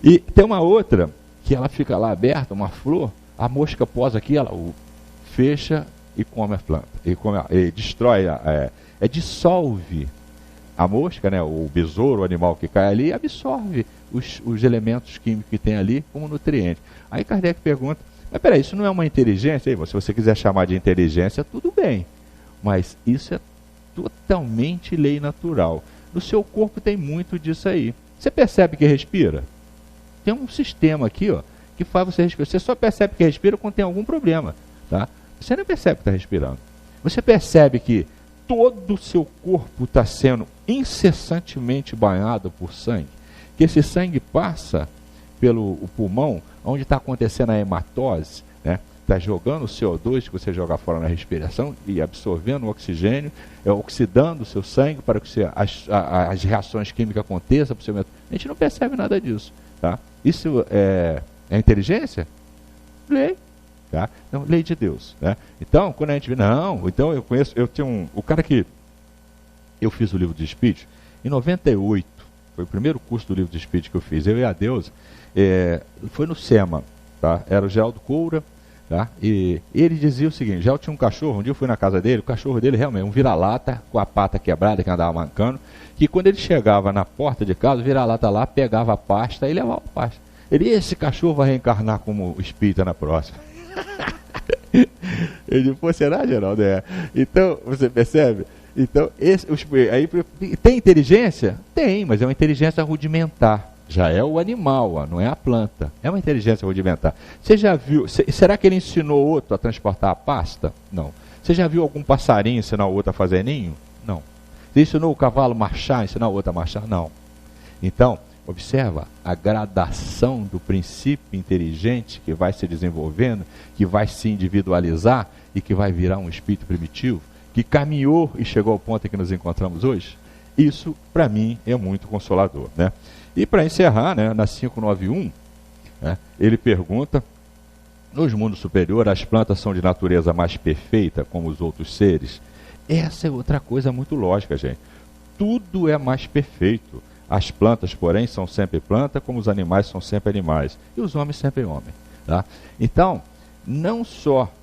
E tem uma outra, que ela fica lá aberta, uma flor, a mosca posa aqui, ela fecha e come a planta, e destrói, dissolve a mosca, o besouro, o animal que cai ali, absorve os elementos químicos que tem ali como nutriente. Aí Kardec pergunta, mas peraí, isso não é uma inteligência? Se você quiser chamar de inteligência, tudo bem, mas isso é totalmente lei natural. No seu corpo tem muito disso aí. Você percebe que respira? Tem um sistema aqui, que faz você respirar. Você só percebe que respira quando tem algum problema, tá? Você não percebe que está respirando. Você percebe que todo o seu corpo está sendo incessantemente banhado por sangue, que esse sangue passa pelo pulmão, onde está acontecendo a hematose, está jogando o CO2 que você joga fora na respiração e absorvendo o oxigênio, oxidando o seu sangue para que as reações químicas aconteçam. A gente não percebe nada disso. Tá? Isso é inteligência? Lei. Tá? Então, lei de Deus. Né? Então, quando a gente vê, então eu tinha o cara que eu fiz o livro de Espírito em 98, foi o primeiro curso do livro de Espírito que eu fiz, eu e a Deusa, foi no SEMA, tá? Era o Geraldo Coura, Tá? E ele dizia o seguinte: já eu tinha um cachorro, um dia eu fui na casa dele, o cachorro dele realmente um vira-lata com a pata quebrada, que andava mancando, que quando ele chegava na porta de casa, o vira-lata lá pegava a pasta e levava a pasta. Esse cachorro vai reencarnar como espírita na próxima. Eu disse: pô, será, Geraldo? Então, você percebe? Então, aí, tem inteligência? Tem, mas é uma inteligência rudimentar. Já é o animal, não é a planta. É uma inteligência rudimentar. Você já viu? Será que ele ensinou outro a transportar a pasta? Não. Você já viu algum passarinho ensinar o outro a fazer ninho? Não. Você ensinou o cavalo a marchar, ensinar o outro a marchar? Não. Então, observa a gradação do princípio inteligente que vai se desenvolvendo, que vai se individualizar e que vai virar um espírito primitivo, que caminhou e chegou ao ponto em que nos encontramos hoje. Isso, para mim, é muito consolador, né? E para encerrar, né, na 591, né, ele pergunta: nos mundos superiores, as plantas são de natureza mais perfeita, como os outros seres? Essa é outra coisa muito lógica, gente. Tudo é mais perfeito. As plantas, porém, são sempre plantas, como os animais são sempre animais. E os homens sempre homens. Tá? Então, não só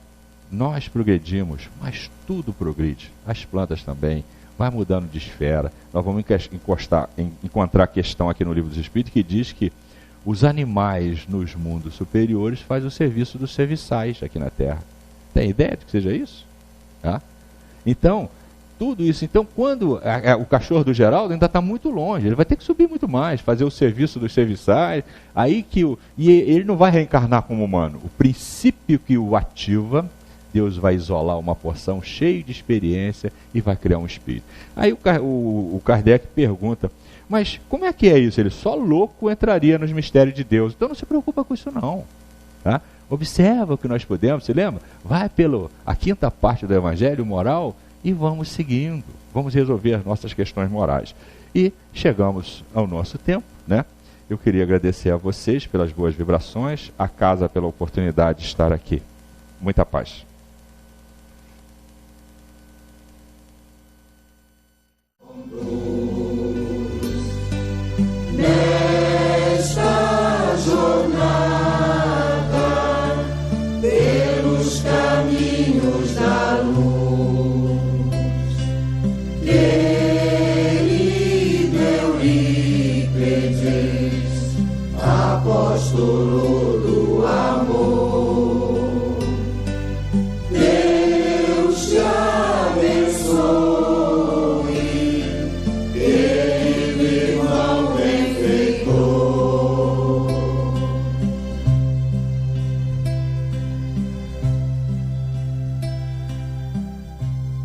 nós progredimos, mas tudo progride. As plantas também. Vai mudando de esfera. Nós vamos encontrar a questão aqui no Livro dos Espíritos que diz que os animais nos mundos superiores fazem o serviço dos serviçais aqui na Terra. Tem ideia de que seja isso? Tá? Então, tudo isso. Então, quando o cachorro do Geraldo ainda está muito longe, ele vai ter que subir muito mais, fazer o serviço dos serviçais, e ele não vai reencarnar como humano. O princípio que o ativa, Deus vai isolar uma porção cheia de experiência e vai criar um espírito. Aí o Kardec pergunta: mas como é que é isso? Ele só louco entraria nos mistérios de Deus. Então não se preocupa com isso não. Tá? Observa o que nós podemos, se lembra? Vai a quinta parte do Evangelho moral e vamos seguindo. Vamos resolver as nossas questões morais. E chegamos ao nosso tempo, né? Eu queria agradecer a vocês pelas boas vibrações, a casa pela oportunidade de estar aqui. Muita paz. Nesta jornada, pelos caminhos da luz, querido Eurípides, apóstolo